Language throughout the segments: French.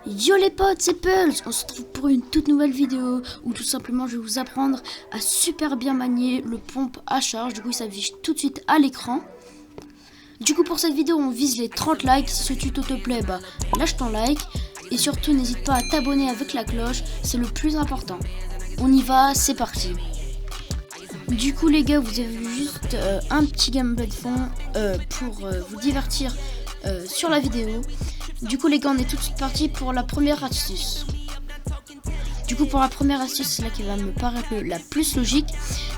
Yo les potes, c'est Pulse. On se retrouve pour une toute nouvelle vidéo où tout simplement je vais vous apprendre à super bien manier le pompe à charge. Du coup il s'affiche tout de suite à l'écran. Du coup pour cette vidéo on vise les 30 likes. Si ce tuto te plaît, bah lâche ton like. Et surtout n'hésite pas à t'abonner avec la cloche, c'est le plus important. On y va, c'est parti. Du coup les gars, vous avez vu juste un petit gameplay de fond pour vous divertir sur la vidéo. Du coup les gars, on est tout de suite parti pour la première astuce. Du coup pour la première astuce, c'est là qui va me paraître la plus logique.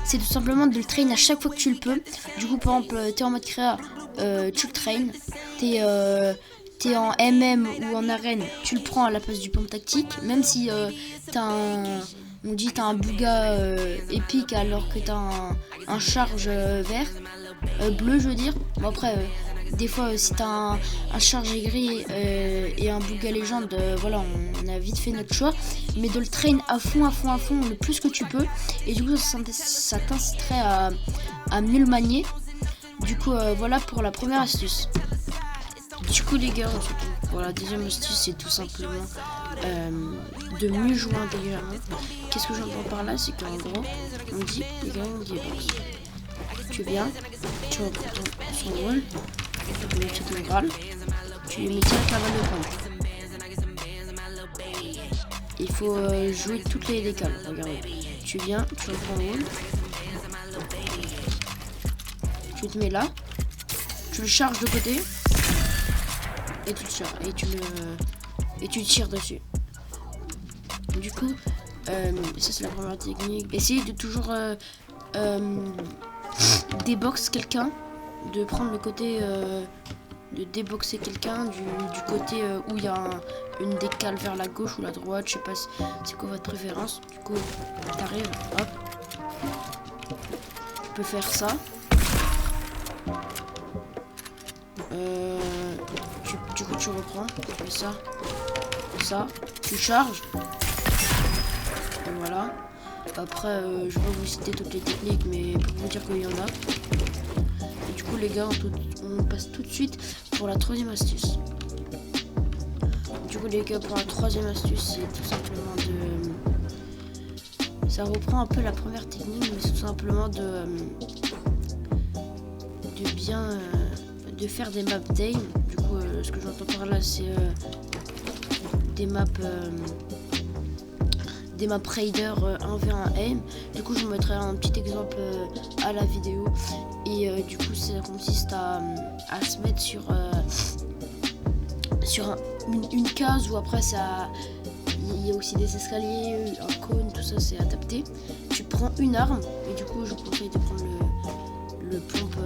C'est tout simplement de le train à chaque fois que tu le peux. Du coup par exemple, t'es en mode créa, tu le train. T'es en MM ou en arène, tu le prends à la place du pompe tactique. Même si t'as un bouga épique alors que t'as un charge vert, bleu je veux dire. Bon après, des fois si t'as un charge gris et un bouga légende, voilà, on a vite fait notre choix. Mais de le train à fond, le plus que tu peux. Et du coup ça t'inciterait à mieux le manier. Du coup voilà pour la première astuce. Du coup les gars, pour la deuxième astuce, c'est tout simplement de mieux jouer intelligemment. Qu'est-ce que j'entends par là? C'est qu'en gros, on dit, les gars, on dit box. Tu viens, tu reprends son wall, tu mets ton Graal, tu lui mets direct la balle de pompe. Il faut jouer toutes les décales, regardez. Tu viens, tu reprends le wall, tu te mets là, tu le charges de côté. Et tu tires, et tu tires dessus. Du coup, ça c'est la première technique. Essayez de toujours débox quelqu'un, de prendre le côté, de déboxer quelqu'un du côté où il y a une décale vers la gauche ou la droite. Je sais pas c'est quoi votre préférence. Du coup, t'arrives, hop. Tu peux faire ça. Du coup tu reprends, tu fais ça, tu charges, et voilà. Après je vais vous citer toutes les techniques, mais pour vous dire qu'il y en a. Et du coup les gars, on passe tout de suite pour la troisième astuce. Du coup les gars, pour la troisième astuce, c'est tout simplement ça reprend un peu la première technique, mais c'est tout simplement de bien de faire des maps Dame. Du coup ce que j'entends par là, c'est des maps Raider 1v1 aim. Du coup je vous mettrai un petit exemple à la vidéo. Et du coup ça consiste à se mettre sur une case où après ça il y a aussi des escaliers, un cône, tout ça c'est adapté. Tu prends une arme, et du coup je vous conseille de prendre le pompe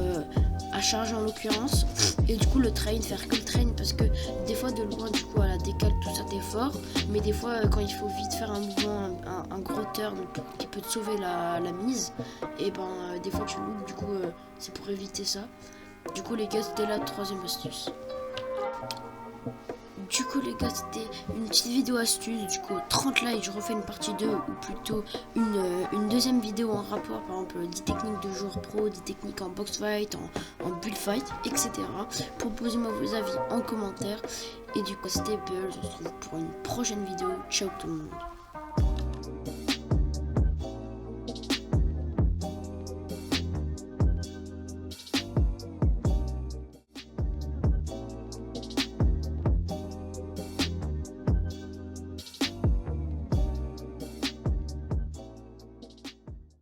à charge en l'occurrence, et du coup le train, faire que le train, parce que des fois de loin du coup à la décale tout ça t'es fort, mais des fois quand il faut vite faire un mouvement, un gros turn qui peut te sauver la mise, et ben des fois tu loupes. Du coup c'est pour éviter ça. Du coup les gars, c'était la troisième astuce. Du coup les gars, c'était une petite vidéo astuce. Du coup 30 likes, je refais une partie 2, ou plutôt une deuxième vidéo en rapport, par exemple 10 techniques de joueurs pro, 10 techniques en box fight, en build fight, etc. Proposez-moi vos avis en commentaire. Et du coup c'était Bull, on se retrouve pour une prochaine vidéo. Ciao tout le monde.